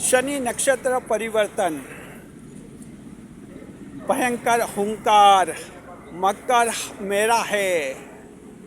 शनि नक्षत्र परिवर्तन, भयंकर हुंकार, मकर मेरा है,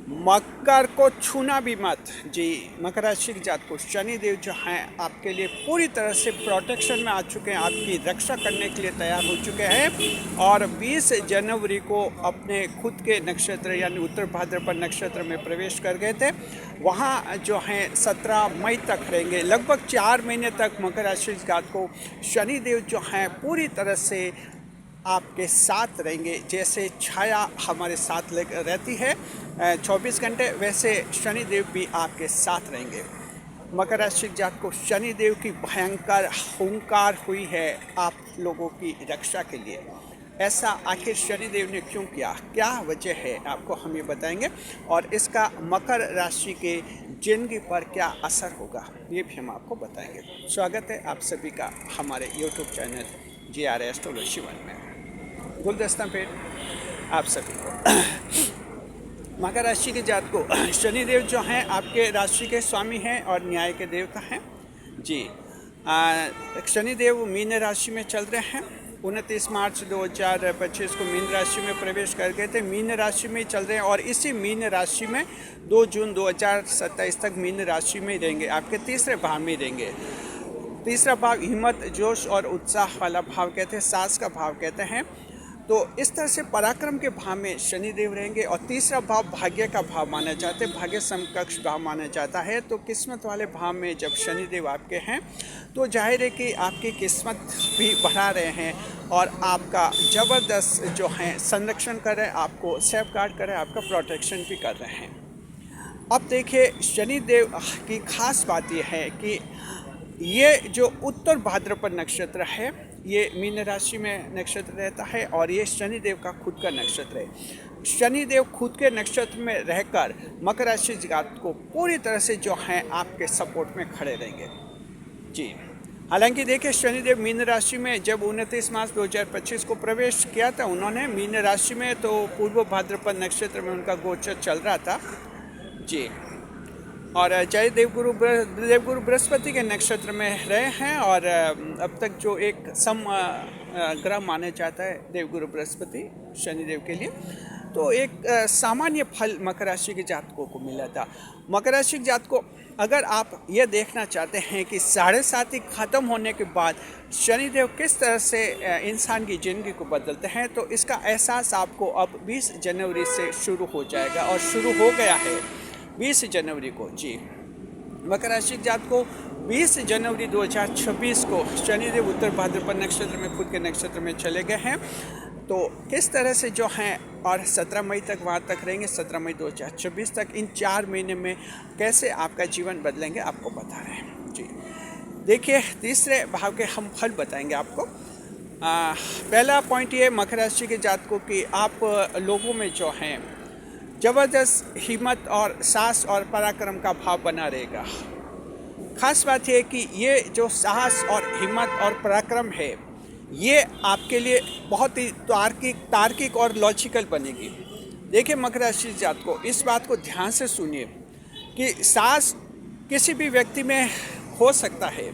मकर को छूना भी मत। जी, मकर राशि के जात को शनिदेव जो हैं आपके लिए पूरी तरह से प्रोटेक्शन में आ चुके हैं, आपकी रक्षा करने के लिए तैयार हो चुके हैं और 20 जनवरी को अपने खुद के नक्षत्र यानी उत्तर भाद्रपद नक्षत्र में प्रवेश कर गए थे। वहाँ जो हैं 17 मई तक रहेंगे। लगभग 4 महीने तक मकर राशि के जात को शनिदेव जो हैं पूरी तरह से आपके साथ रहेंगे। जैसे छाया हमारे साथ रहती है 24 घंटे, वैसे शनिदेव भी आपके साथ रहेंगे। मकर राशि जात को शनिदेव की भयंकर हुंकार हुई है आप लोगों की रक्षा के लिए। ऐसा आखिर शनिदेव ने क्यों किया, क्या वजह है, आपको हम ये बताएंगे और इसका मकर राशि के जिंदगी पर क्या असर होगा ये भी हम आपको बताएंगे। स्वागत है आप सभी का हमारे YouTube channel GR astrology one में। गुलदस्ता पेट आप सभी को। मकर राशि के जात को शनिदेव जो हैं आपके राशि के स्वामी हैं और न्याय के देवता हैं। जी, शनिदेव मीन राशि में चल रहे हैं। 29 मार्च 2025 को मीन राशि में प्रवेश कर गए थे। मीन राशि में चल रहे हैं और इसी मीन राशि में 2 जून 2027 तक मीन राशि में रहेंगे, आपके तीसरे भाव में रहेंगे। तीसरा भाव हिम्मत, जोश और उत्साह वाला भाव कहते हैं, साहस का भाव कहते हैं। तो इस तरह से पराक्रम के भाव में शनिदेव रहेंगे और तीसरा भाव भाग्य का भाव माना जाता है, भाग्य समकक्ष भाव माना जाता है। तो किस्मत वाले भाव में जब शनिदेव आपके हैं तो जाहिर है कि आपकी किस्मत भी बढ़ा रहे हैं और आपका ज़बरदस्त जो है संरक्षण कर रहे हैं, आपको सेफ गार्ड कर रहे हैं, आपका प्रोटेक्शन भी कर रहे हैं। अब देखिए शनिदेव की खास बात यह है कि ये जो उत्तर भाद्रपद नक्षत्र है ये मीन राशि में नक्षत्र रहता है और ये शनिदेव का खुद का नक्षत्र है। शनिदेव खुद के नक्षत्र में रहकर मकर राशि जात को पूरी तरह से जो है आपके सपोर्ट में खड़े रहेंगे। जी, हालांकि देखिए शनिदेव मीन राशि में जब 29 मार्च 2025 को प्रवेश किया था उन्होंने मीन राशि में, तो पूर्व भाद्रपद नक्षत्र में उनका गोचर चल रहा था। जी, और जय देवगुरु बृहस्पति के नक्षत्र में रहे हैं और अब तक जो एक सम ग्रह माना जाता है देवगुरु बृहस्पति शनिदेव के लिए, तो एक सामान्य फल मकर राशि के जातकों को मिला था। मकर राशि के जात को अगर आप ये देखना चाहते हैं कि 7.5 ख़त्म होने के बाद शनिदेव किस तरह से इंसान की ज़िंदगी को बदलते हैं, तो इसका एहसास आपको अब 20 जनवरी से शुरू हो जाएगा और शुरू हो गया है 20 जनवरी को। जी, मकर राशि जात को 20 जनवरी 2026 को शनिदेव उत्तर भाद्रपद नक्षत्र में खुद के नक्षत्र में चले गए हैं। तो किस तरह से जो हैं और 17 मई तक वहाँ तक रहेंगे, 17 मई 2026 तक, इन 4 महीने में कैसे आपका जीवन बदलेंगे आपको बता रहे हैं। जी, देखिए तीसरे भाव के हम फल बताएंगे आपको। पहला पॉइंट ये मकर राशि के जातकों की आप लोगों में जो हैं ज़बरदस्त हिम्मत और साहस और पराक्रम का भाव बना रहेगा। खास बात है कि ये जो साहस और हिम्मत और पराक्रम है ये आपके लिए बहुत ही तार्किक और लॉजिकल बनेगी। देखिए मकर राशि जात को इस बात को ध्यान से सुनिए कि साहस किसी भी व्यक्ति में हो सकता है,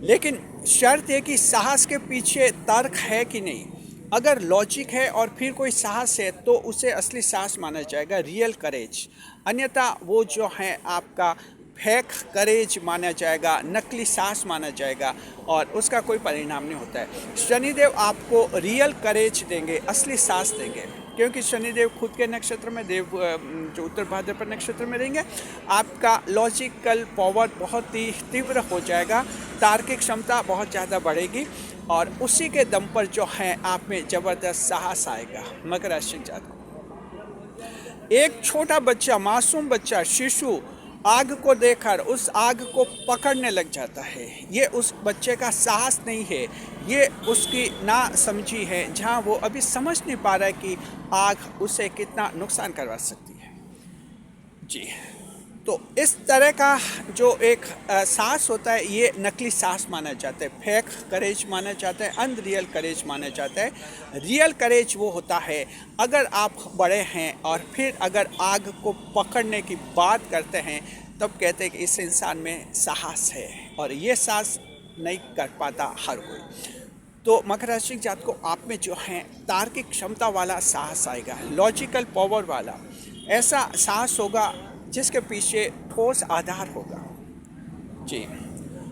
लेकिन शर्त है कि साहस के पीछे तर्क है कि नहीं। अगर लॉजिक है और फिर कोई साहस है तो उसे असली साहस माना जाएगा, रियल करेज। अन्यथा वो जो है आपका फेक करेज माना जाएगा, नकली साहस माना जाएगा और उसका कोई परिणाम नहीं होता है। शनिदेव आपको रियल करेज देंगे, असली साहस देंगे, क्योंकि शनिदेव खुद के नक्षत्र में जो उत्तर भाद्रपद नक्षत्र में रहेंगे। आपका लॉजिकल पावर बहुत ही तीव्र हो जाएगा, तार्किक क्षमता बहुत ज़्यादा बढ़ेगी और उसी के दम पर जो है आप में ज़बरदस्त साहस आएगा। मकर राशि जात को एक छोटा बच्चा, मासूम बच्चा, शिशु आग को देखकर उस आग को पकड़ने लग जाता है। ये उस बच्चे का साहस नहीं है, ये उसकी ना समझी है, जहाँ वो अभी समझ नहीं पा रहा है कि आग उसे कितना नुकसान करवा सकती है। जी, तो इस तरह का जो एक साहस होता है ये नकली साहस माना जाता है, फेक करेज माना जाता है, अनरियल करेज माना जाता है। रियल करेज वो होता है अगर आप बड़े हैं और फिर अगर आग को पकड़ने की बात करते हैं तब कहते हैं कि इस इंसान में साहस है और ये साहस नहीं कर पाता हर कोई। तो मकर राशि जात को आप में जो है तार्किक क्षमता वाला साहस आएगा, लॉजिकल पावर वाला ऐसा साहस होगा जिसके पीछे ठोस आधार होगा। जी,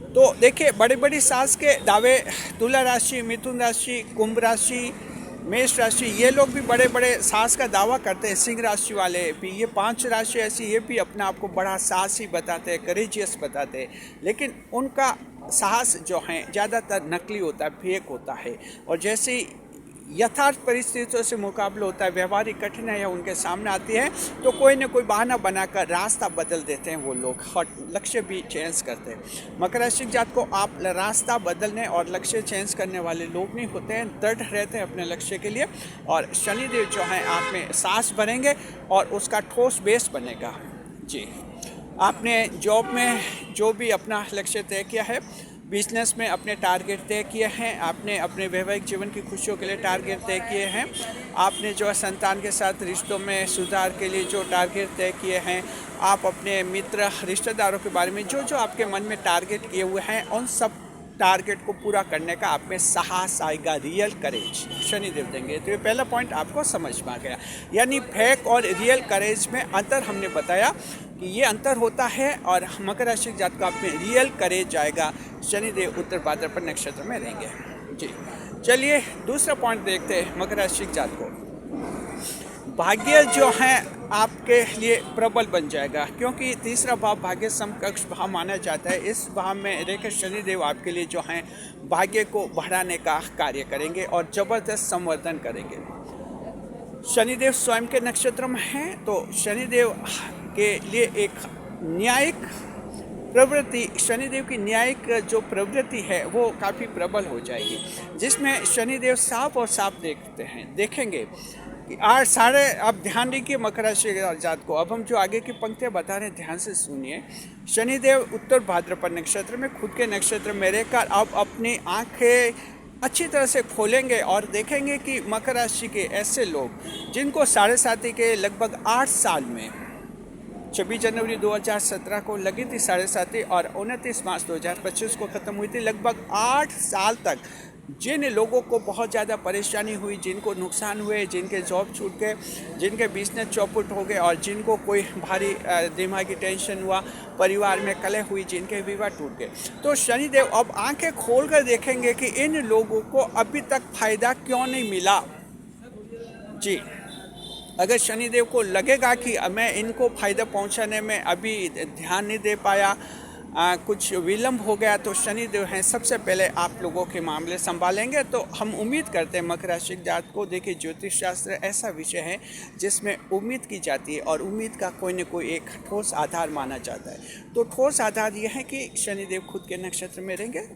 तो देखिए बड़े बड़ी साहस के दावे तुला राशि, मिथुन राशि, कुंभ राशि, मेष राशि, ये लोग भी बड़े बड़े साहस का दावा करते हैं। सिंह राशि वाले भी, ये 5 राशि ऐसी, ये भी अपने आप को बड़ा साहसी बताते हैं, करेजियस बताते हैं, लेकिन उनका साहस जो है ज़्यादातर नकली होता है, फेक होता है। और जैसे ही यथार्थ परिस्थितियों से मुकाबला होता है, व्यवहारिक कठिनाइयाँ उनके सामने आती है, तो कोई न कोई बहाना बनाकर रास्ता बदल देते हैं वो लोग, और लक्ष्य भी चेंज करते हैं। मकर राशि जात को आप रास्ता बदलने और लक्ष्य चेंज करने वाले लोग नहीं होते हैं, दृढ़ रहते हैं अपने लक्ष्य के लिए। और शनिदेव जो है आप में साहस भरेंगे और उसका ठोस बेस बनेगा। जी, आपने जॉब में जो भी अपना लक्ष्य तय किया है, बिजनेस में अपने टारगेट तय किए हैं, आपने अपने वैवाहिक जीवन की खुशियों के लिए टारगेट तय किए हैं, आपने जो है संतान के साथ रिश्तों में सुधार के लिए जो टारगेट तय किए हैं, आप अपने मित्र रिश्तेदारों के बारे में जो जो आपके मन में टारगेट किए हुए हैं, उन सब टारगेट को पूरा करने का आप में साहस आएगा, रियल करेज शनिदेव देंगे। तो ये पहला पॉइंट आपको समझ में आ गया, यानी फेक और रियल करेज में अंतर हमने बताया कि ये अंतर होता है। और मकर राशि जात का आप में रियल करेज आएगा, शनिदेव उत्तर भाद्रपद नक्षत्र में रहेंगे। जी, चलिए दूसरा पॉइंट देखते हैं मकर राशि जात को। भाग्य जो है आपके लिए प्रबल बन जाएगा, क्योंकि तीसरा भाव भाग्य समकक्ष भाव माना जाता है। इस भाव में रहकर शनिदेव आपके लिए जो है भाग्य को बढ़ाने का कार्य करेंगे और जबरदस्त संवर्धन करेंगे। शनिदेव स्वयं के नक्षत्र में हैं, तो शनिदेव के लिए एक न्यायिक प्रवृत्ति, शनिदेव की न्यायिक जो प्रवृत्ति है वो काफ़ी प्रबल हो जाएगी, जिसमें शनिदेव साफ और साफ देखेंगे कि आज सारे, अब ध्यान रखिए मकर राशि जात को, अब हम जो आगे की पंक्तियाँ बता रहे हैं ध्यान से सुनिए। शनिदेव उत्तर भाद्रपद नक्षत्र में खुद के नक्षत्र में रहकर अब अपनी आंखें अच्छी तरह से खोलेंगे और देखेंगे कि मकर राशि के ऐसे लोग जिनको साढ़े साथी के लगभग 8 साल में 26 जनवरी 2017 को लगी थी साढ़े साथी और 29 मार्च 2025 को ख़त्म हुई थी, लगभग 8 साल तक जिन लोगों को बहुत ज़्यादा परेशानी हुई, जिनको नुकसान हुए, जिनके जॉब छूट गए, जिनके बिजनेस चौपट हो गए और जिनको कोई भारी दिमागी टेंशन हुआ, परिवार में कलह हुई, जिनके विवाह टूट गए, तो शनिदेव अब आंखें खोलकर देखेंगे कि इन लोगों को अभी तक फायदा क्यों नहीं मिला। जी, अगर शनिदेव को लगेगा कि मैं इनको फ़ायदा पहुंचाने में अभी ध्यान नहीं दे पाया, कुछ विलंब हो गया, तो शनिदेव हैं सबसे पहले आप लोगों के मामले संभालेंगे। तो हम उम्मीद करते हैं मकर राशि जात को, देखिए ज्योतिष शास्त्र ऐसा विषय है जिसमें उम्मीद की जाती है और उम्मीद का कोई न कोई एक ठोस आधार माना जाता है। तो ठोस आधार यह है कि शनिदेव खुद के नक्षत्र में रहेंगे,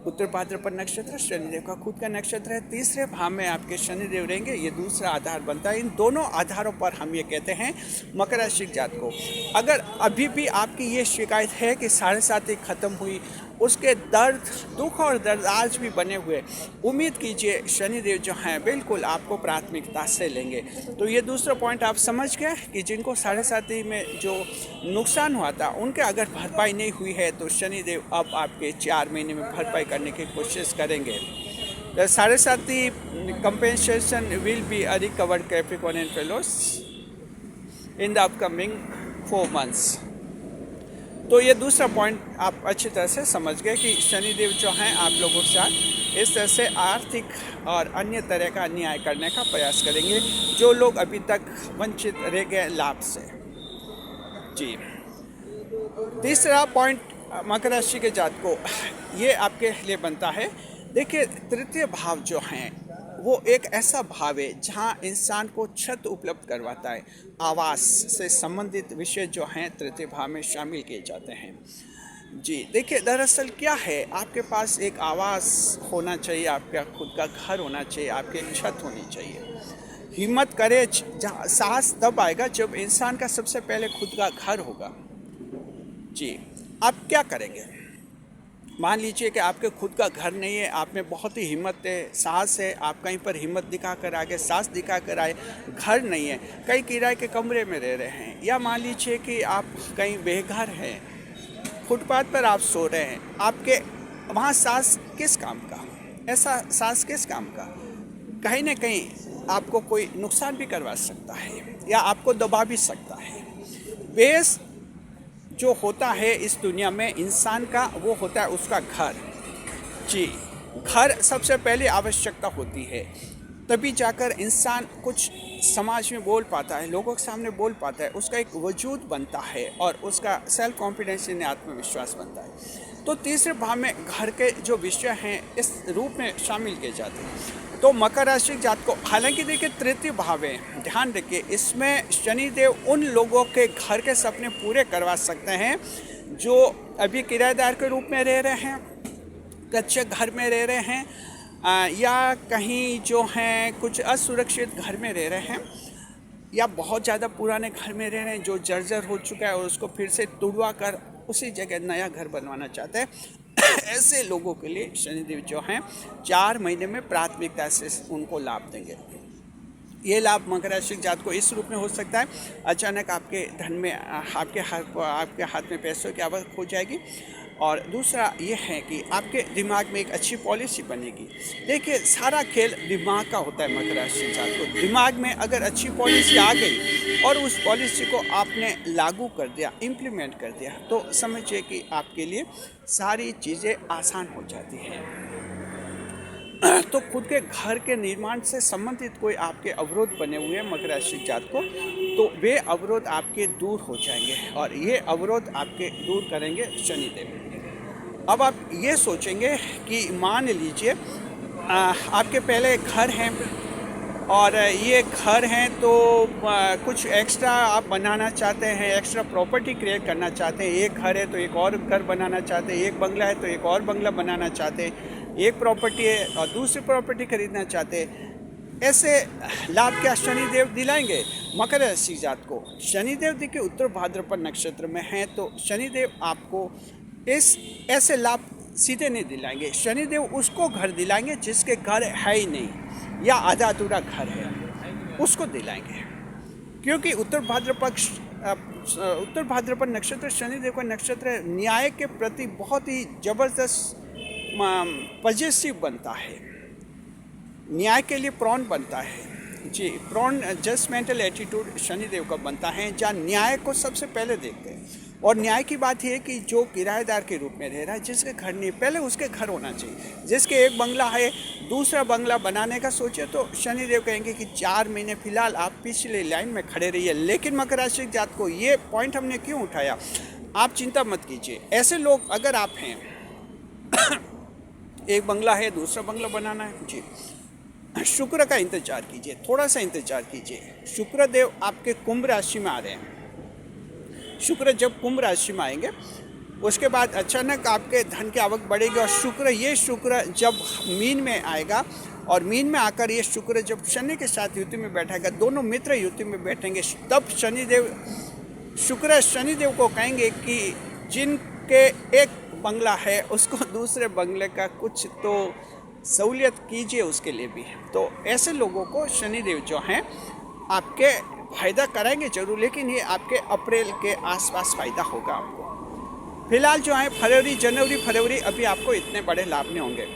उत्तर भाद्रपद नक्षत्र शनिदेव का खुद का नक्षत्र है, तीसरे भाव में आपके शनिदेव रहेंगे, ये दूसरा आधार बनता है। इन दोनों आधारों पर हम ये कहते हैं मकर राशि जात को, अगर अभी भी आपकी ये शिकायत है कि साढ़े साथी खत्म हुई, उसके दर्द, दुख और दर्द आज भी बने हुए, उम्मीद कीजिए शनिदेव जो हैं बिल्कुल आपको प्राथमिकता से लेंगे। तो ये दूसरा पॉइंट आप समझ गए कि जिनको साढ़े साथी में जो नुकसान हुआ था उनके अगर भरपाई नहीं हुई है, तो शनिदेव अब आपके 4 महीने में भरपाई करने की कोशिश करेंगे। साढ़े साथी compensation will be recovered Capricorn and fellows in the upcoming 4 months. तो ये दूसरा पॉइंट आप अच्छी तरह से समझ गए कि शनिदेव जो हैं आप लोगों के साथ इस तरह से आर्थिक और अन्य तरह का न्याय करने का प्रयास करेंगे जो लोग अभी तक वंचित रह गए लाभ से। जी, तीसरा पॉइंट मकर राशि के जात को ये आपके लिए बनता है। देखिए तृतीय भाव जो हैं वो एक ऐसा भाव है जहाँ इंसान को छत उपलब्ध करवाता है, आवास से संबंधित विषय जो हैं तृतीय भाव में शामिल किए जाते हैं। जी, देखिए दरअसल क्या है, आपके पास एक आवास होना चाहिए, आपका खुद का घर होना चाहिए, आपकी एक छत होनी चाहिए। हिम्मत करेज जहाँ साहस तब आएगा जब इंसान का सबसे पहले खुद का घर होगा। जी, आप क्या करेंगे? मान लीजिए कि आपके खुद का घर नहीं है, आप में बहुत ही हिम्मत है, साहस है, आप कहीं पर हिम्मत दिखा कर आगे, साहस दिखा कर आए, घर नहीं है, कहीं किराए के कमरे में रह रहे हैं, या मान लीजिए कि आप कहीं बेघर हैं, फुटपाथ पर आप सो रहे हैं, आपके वहाँ सास किस काम का, ऐसा सास किस काम का। कहीं ना कहीं आपको कोई नुकसान भी करवा सकता है या आपको दबा भी सकता है। बेस जो होता है इस दुनिया में इंसान का, वो होता है उसका घर। जी, घर सबसे पहली आवश्यकता होती है, तभी जाकर इंसान कुछ समाज में बोल पाता है, लोगों के सामने बोल पाता है, उसका एक वजूद बनता है और उसका सेल्फ कॉन्फिडेंस यानी आत्मविश्वास बनता है। तो तीसरे भाव में घर के जो विषय हैं इस रूप में शामिल किए जाते हैं। तो मकर राशि जात को, हालांकि देखिए तृतीय भाव है, ध्यान रखिए इसमें शनिदेव उन लोगों के घर के सपने पूरे करवा सकते हैं जो अभी किराएदार के रूप में रह रहे हैं, कच्चे घर में रह रहे हैं, या कहीं जो हैं कुछ असुरक्षित घर में रह रहे हैं, या बहुत ज़्यादा पुराने घर में रह रहे हैं जो जर्जर हो चुका है और उसको फिर से तुड़वा कर उसी जगह नया घर बनवाना चाहते हैं। ऐसे लोगों के लिए शनिदेव जो हैं 4 महीने में प्राथमिकता से उनको लाभ देंगे। ये लाभ मकर राशि जात को इस रूप में हो सकता है, अचानक आपके धन में आपके हाथ में पैसों की आवक हो जाएगी। और दूसरा ये है कि आपके दिमाग में एक अच्छी पॉलिसी बनेगी। देखिए सारा खेल दिमाग का होता है। मकर राशि जात को दिमाग में अगर अच्छी पॉलिसी आ गई और उस पॉलिसी को आपने लागू कर दिया, इम्प्लीमेंट कर दिया, तो समझिए कि आपके लिए सारी चीज़ें आसान हो जाती हैं। तो खुद के घर के निर्माण से संबंधित कोई आपके अवरोध बने हुए हैं मकर राशि जात को, तो वे अवरोध आपके दूर हो जाएंगे और ये अवरोध आपके दूर करेंगे शनिदेव। अब आप ये सोचेंगे कि मान लीजिए आपके पहले घर हैं और ये घर हैं तो कुछ एक्स्ट्रा आप बनाना चाहते हैं, एक्स्ट्रा प्रॉपर्टी क्रिएट करना चाहते हैं। एक घर है तो एक और घर बनाना चाहते हैं, एक बंगला है तो एक और बंगला बनाना चाहते हैं, एक प्रॉपर्टी है और दूसरी प्रॉपर्टी खरीदना चाहते हैं। ऐसे लाभ क्या शनिदेव दिलाएंगे मकर राशि जात को। शनिदेव देखिए उत्तर भाद्रपद नक्षत्र में हैं, तो शनिदेव आपको ऐसे लाभ सीधे नहीं दिलाएंगे। शनिदेव उसको घर दिलाएंगे जिसके घर है ही नहीं या आधा अधूरा घर है, उसको दिलाएंगे। क्योंकि उत्तर भाद्रपद नक्षत्र शनिदेव का नक्षत्र है, न्याय के प्रति बहुत ही जबरदस्त पॉजिटिव बनता है, न्याय के लिए प्रॉन बनता है। जी, प्रॉन जजमेंटल एटीट्यूड शनिदेव का बनता है, जहाँ न्याय को सबसे पहले देखते हैं। और न्याय की बात यह है कि जो किराएदार के रूप में रह रहा है, जिसके घर नहीं, पहले उसके घर होना चाहिए। जिसके एक बंगला है दूसरा बंगला बनाने का सोचे तो शनिदेव कहेंगे कि 4 महीने फिलहाल आप पिछले लाइन में खड़े रहिए। लेकिन मकर राशि जात को ये पॉइंट हमने क्यों उठाया, आप चिंता मत कीजिए। ऐसे लोग अगर आप हैं एक बंगला है दूसरा बंगला बनाना है, जी, शुक्र का इंतजार कीजिए, थोड़ा सा इंतजार कीजिए। शुक्र देव आपके कुंभ राशि में आ रहे हैं। शुक्र जब कुंभ राशि में आएंगे उसके बाद अचानक आपके धन की आवक बढ़ेगी। और शुक्र जब मीन में आएगा और मीन में आकर ये शुक्र जब शनि के साथ युति में बैठेगा, दोनों मित्र युति में बैठेंगे, तब शुक्र शनिदेव को कहेंगे कि जिनके एक बंगला है उसको दूसरे बंगले का कुछ तो सहूलियत कीजिए उसके लिए भी। तो ऐसे लोगों को शनिदेव जो हैं आपके फ़ायदा कराएंगे जरूर, लेकिन ये आपके अप्रैल के आसपास फ़ायदा होगा आपको। फिलहाल जो है जनवरी फरवरी अभी आपको इतने बड़े लाभ नहीं होंगे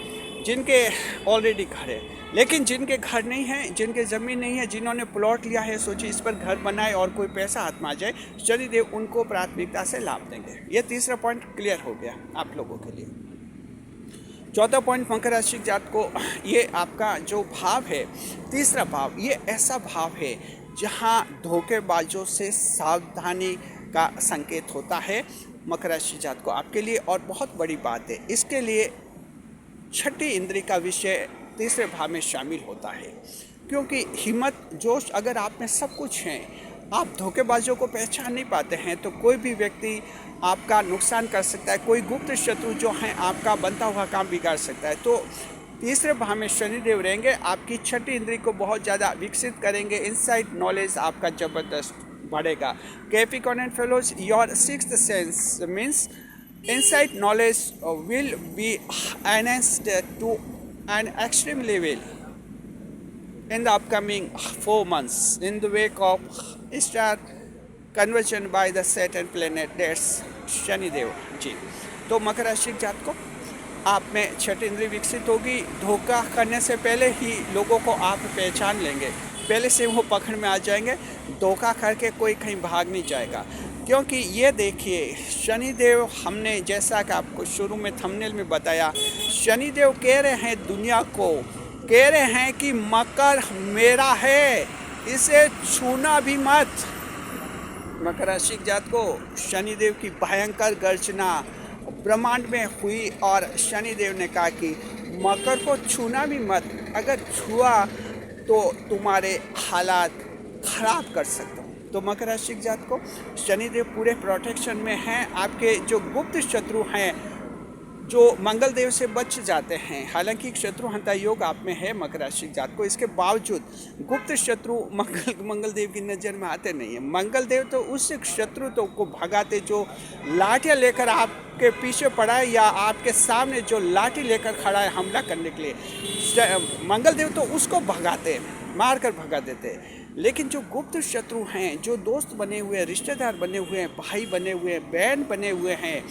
जिनके ऑलरेडी घर है। लेकिन जिनके घर नहीं है, जिनके ज़मीन नहीं है, जिन्होंने प्लॉट लिया है, सोचिए इस पर घर बनाए और कोई पैसा हाथ में आ जाए, शनिदेव उनको प्राथमिकता से लाभ देंगे। ये तीसरा पॉइंट क्लियर हो गया आप लोगों के लिए। चौथा पॉइंट मकर राशि जात को, ये आपका जो भाव है तीसरा भाव, ये ऐसा भाव है जहाँ धोखेबाजों से सावधानी का संकेत होता है मकर राशि जात को आपके लिए। और बहुत बड़ी बात है, इसके लिए छठी इंद्रिय का विषय तीसरे भाव में शामिल होता है। क्योंकि हिम्मत जोश अगर आप में सब कुछ है, आप धोखेबाजों को पहचान नहीं पाते हैं, तो कोई भी व्यक्ति आपका नुकसान कर सकता है, कोई गुप्त शत्रु जो है आपका बनता हुआ काम बिगाड़ सकता है। तो तीसरे भाव में शनिदेव रहेंगे, आपकी छठी इंद्रिय को बहुत ज़्यादा विकसित करेंगे, इनसाइट नॉलेज आपका ज़बरदस्त बढ़ेगा। Capricorn and fellows, your sixth sense means insight knowledge will be enhanced to an extreme level in the upcoming 4 months in the wake of star conversion by the Saturn planet, that's Shanidev ji. तो मकर राशि जात को आप में छठी इंद्रिय विकसित होगी। धोखा करने से पहले ही लोगों को आप पहचान लेंगे, पहले से वो पकड़ में आ जाएंगे। धोखा करके कोई कहीं भाग नहीं जाएगा, क्योंकि ये देखिए शनिदेव, हमने जैसा कि आपको शुरू में थंबनेल में बताया, शनिदेव कह रहे हैं दुनिया को, कह रहे हैं कि मकर मेरा है, इसे छूना भी मत। मकर राशि जात को शनिदेव की भयंकर गर्जना ब्रह्मांड में हुई और शनिदेव ने कहा कि मकर को छूना भी मत, अगर छुआ तो तुम्हारे हालात खराब कर सकता हूँ। तो मकर राशि जात को शनिदेव पूरे प्रोटेक्शन में हैं। आपके जो गुप्त शत्रु हैं, जो मंगल देव से बच जाते हैं, हालांकि शत्रु हंता योग आप में है मकर राशि जात को, इसके बावजूद गुप्त शत्रु मंगल देव की नज़र में आते नहीं है। मंगल देव तो उस शत्रु तो को भगाते जो लाठियाँ लेकर आपके पीछे पड़ा है या आपके सामने जो लाठी लेकर खड़ा है हमला करने के लिए, मंगल देव तो उसको भगाते, मार कर भगा देते। लेकिन जो गुप्त शत्रु हैं, जो दोस्त बने हुए हैं, रिश्तेदार बने हुए हैं, भाई बने हुए हैं, बहन बने हुए हैं,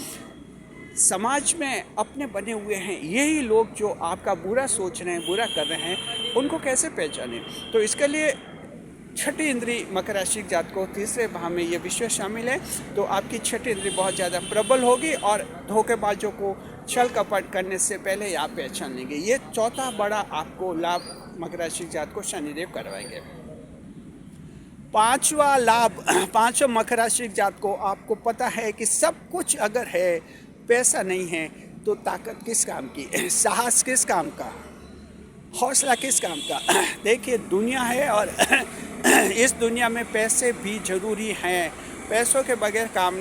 समाज में अपने बने हुए हैं, यही लोग जो आपका बुरा सोच रहे हैं, बुरा कर रहे हैं, उनको कैसे पहचानें? तो इसके लिए छठी इंद्री मकर राशि जात को तीसरे भाव में ये विषय शामिल है। तो आपकी छठी इंद्री बहुत ज़्यादा प्रबल होगी और धोखेबाजों को छल कपट करने से पहले आप पहचान लेंगे। ये चौथा बड़ा आपको लाभ मकर राशि जात को शनिदेव करवाएंगे। पांचवा लाभ, पांचवा मकर राशि जात को आपको पता है कि सब कुछ अगर है, पैसा नहीं है तो ताकत किस काम की, साहस किस काम का, हौसला किस काम का। देखिए दुनिया है और इस दुनिया में पैसे भी ज़रूरी हैं, पैसों के बगैर काम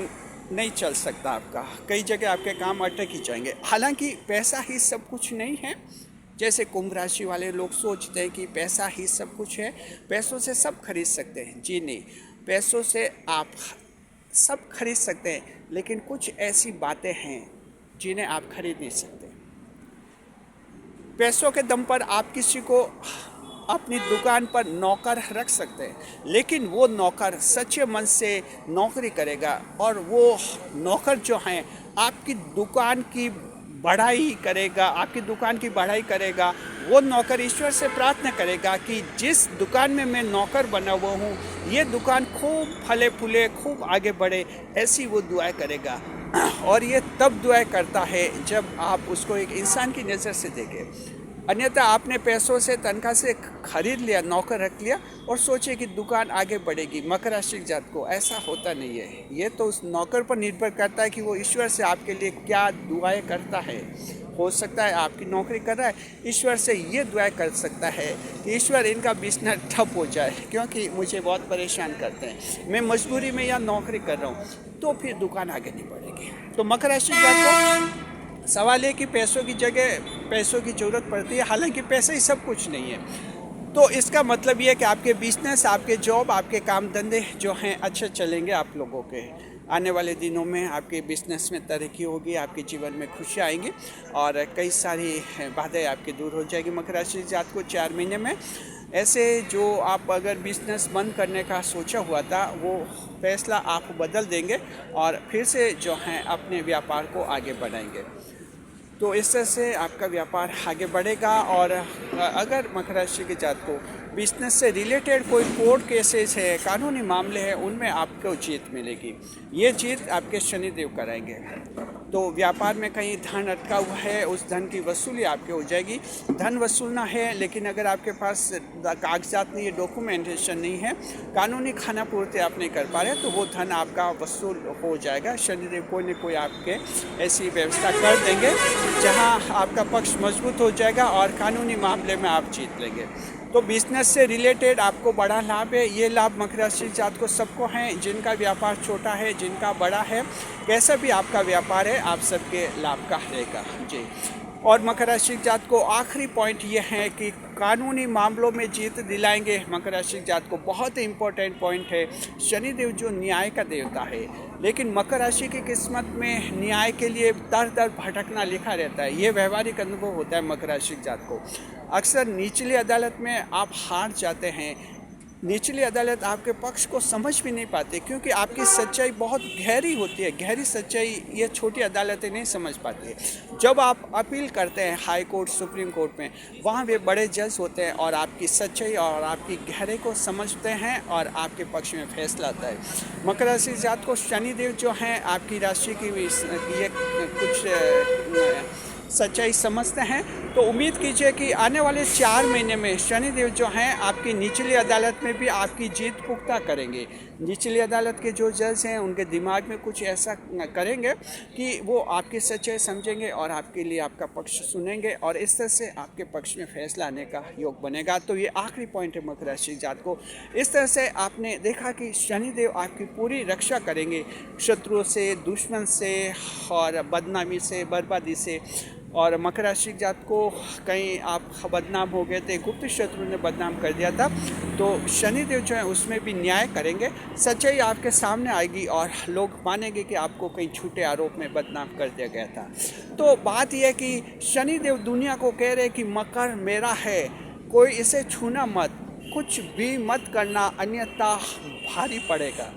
नहीं चल सकता आपका, कई जगह आपके काम अटक ही जाएंगे। हालांकि पैसा ही सब कुछ नहीं है, जैसे कुंभ राशि वाले लोग सोचते हैं कि पैसा ही सब कुछ है, पैसों से सब खरीद सकते हैं। जी नहीं, पैसों से आप सब खरीद सकते हैं, लेकिन कुछ ऐसी बातें हैं जिन्हें आप खरीद नहीं सकते। पैसों के दम पर आप किसी को अपनी दुकान पर नौकर रख सकते हैं, लेकिन वो नौकर सच्चे मन से नौकरी करेगा और वो नौकर जो हैं आपकी दुकान की बढ़ाई करेगा, आपकी दुकान की बढ़ाई करेगा। वो नौकर ईश्वर से प्रार्थना करेगा कि जिस दुकान में मैं नौकर बना हुआ हूँ, ये दुकान खूब फले फूले, खूब आगे बढ़े, ऐसी वो दुआएं करेगा। और ये तब दुआएं करता है जब आप उसको एक इंसान की नज़र से देखें। अन्यथा आपने पैसों से, तनख्वाह से खरीद लिया, नौकर रख लिया और सोचे कि दुकान आगे बढ़ेगी। मकर राशि जात को ऐसा होता नहीं है। ये तो उस नौकर पर निर्भर करता है कि वो ईश्वर से आपके लिए क्या दुआएं करता है। हो सकता है आपकी नौकरी कर रहा है, ईश्वर से ये दुआएं कर सकता है कि ईश्वर इनका बिजनेस ठप हो जाए, क्योंकि मुझे बहुत परेशान करते हैं, मैं मजबूरी में या नौकरी कर रहा हूँ, तो फिर दुकान आगे नहीं बढ़ेगी। तो मकर राशि जात को सवाल है कि पैसों की जगह पैसों की ज़रूरत पड़ती है, हालांकि पैसा ही सब कुछ नहीं है। तो इसका मतलब ये है कि आपके बिजनेस, आपके जॉब, आपके काम धंधे जो हैं अच्छे चलेंगे। आप लोगों के आने वाले दिनों में आपके बिजनेस में तरक्की होगी, आपके जीवन में खुशियाँ आएंगी और कई सारी बाधाएं आपकी दूर हो जाएगी। मकर राशि जात को 4 महीने में ऐसे जो आप अगर बिजनेस बंद करने का सोचा हुआ था, वो फैसला आप बदल देंगे और फिर से जो हैं अपने व्यापार को आगे बढ़ाएंगे। तो इस तरह से आपका व्यापार आगे बढ़ेगा। और अगर मकर राशि के जात को बिजनेस से रिलेटेड कोई कोर्ट केसेस है, कानूनी मामले हैं, उनमें आपको जीत मिलेगी। ये जीत आपके शनिदेव कराएंगे। तो व्यापार में कहीं धन अटका हुआ है, उस धन की वसूली आपके हो जाएगी। धन वसूलना है, लेकिन अगर आपके पास कागजात नहीं है, डॉक्यूमेंटेशन नहीं है, कानूनी खाना पूर्ति आप नहीं कर पा रहे, तो वो धन आपका वसूल हो जाएगा। शनिदेव कोई न कोई आपके ऐसी व्यवस्था कर देंगे जहां आपका पक्ष मजबूत हो जाएगा और कानूनी मामले में आप जीत लेंगे। तो बिजनेस से रिलेटेड आपको बड़ा लाभ है। ये लाभ मकर राशि जात को सबको हैं, जिनका व्यापार छोटा है, जिनका बड़ा है, कैसा भी आपका व्यापार है, आप सबके लाभ का रहेगा जी। और मकर राशि जात को आखिरी पॉइंट ये है कि कानूनी मामलों में जीत दिलाएंगे। मकर राशि जात को बहुत ही इम्पोर्टेंट पॉइंट है। शनिदेव जो न्याय का देवता है, लेकिन मकर राशि की किस्मत में न्याय के लिए दर दर भटकना लिखा रहता है। ये व्यवहारिक अनुभव होता है मकर राशि जात को। अक्सर निचली अदालत में आप हार जाते हैं, निचली अदालत आपके पक्ष को समझ भी नहीं पाते, क्योंकि आपकी सच्चाई बहुत गहरी होती है। गहरी सच्चाई ये छोटी अदालतें नहीं समझ पाती है। जब आप अपील करते हैं हाई कोर्ट, सुप्रीम कोर्ट में, वहाँ वे बड़े जज होते हैं और आपकी सच्चाई और आपकी गहराई को समझते हैं और आपके पक्ष में फैसला आता है। मकर राशि जात को शनिदेव जो हैं आपकी राशि की ये कुछ सच्चाई समझते हैं। तो उम्मीद कीजिए कि आने वाले 4 महीने में शनिदेव जो हैं आपकी निचली अदालत में भी आपकी जीत पुख्ता करेंगे। निचली अदालत के जो जज हैं उनके दिमाग में कुछ ऐसा करेंगे कि वो आपकी सच्चाई समझेंगे और आपके लिए आपका पक्ष सुनेंगे और इस तरह से आपके पक्ष में फैसला आने का योग बनेगा। तो ये आखिरी पॉइंट है मकर राशि जात को। इस तरह से आपने देखा कि शनिदेव आपकी पूरी रक्षा करेंगे शत्रुओं से, दुश्मन से और बदनामी से, बर्बादी से। और मकर राशि जात को कहीं आप बदनाम हो गए थे, गुप्त शत्रु ने बदनाम कर दिया था, तो शनिदेव जो है उसमें भी न्याय करेंगे। सच्चाई आपके सामने आएगी और लोग मानेंगे कि आपको कहीं झूठे आरोप में बदनाम कर दिया गया था। तो बात यह है कि शनिदेव दुनिया को कह रहे हैं कि मकर मेरा है, कोई इसे छूना मत, कुछ भी मत करना, अन्यथा भारी पड़ेगा।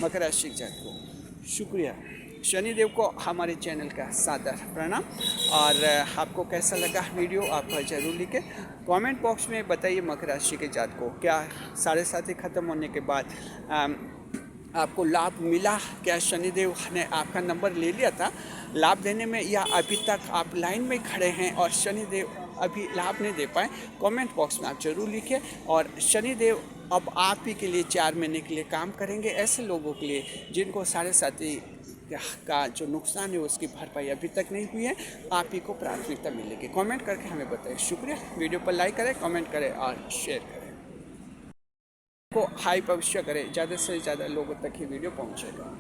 मकर राशि जात को शुक्रिया। शनिदेव को हमारे चैनल का सादर प्रणाम। और आपको कैसा लगा वीडियो आप ज़रूर लिखें, कमेंट बॉक्स में बताइए। मकर राशि के जात को क्या 7:30 ख़त्म होने के बाद आपको लाभ मिला? क्या शनिदेव ने आपका नंबर ले लिया था लाभ देने में, या अभी तक आप लाइन में खड़े हैं और शनिदेव अभी लाभ नहीं दे पाए? कमेंट बॉक्स में आप ज़रूर लिखिए। और शनिदेव अब आप ही के लिए 4 महीने के लिए काम करेंगे, ऐसे लोगों के लिए जिनको 7:30 का जो नुकसान है उसकी भरपाई अभी तक नहीं हुई है, आप ही को प्राथमिकता मिलेगी। कमेंट करके हमें बताएं। शुक्रिया। वीडियो पर लाइक करें, कमेंट करें और शेयर करें, को हाइप अवश्य करें, ज़्यादा से ज़्यादा लोगों तक ही वीडियो पहुंचेगा।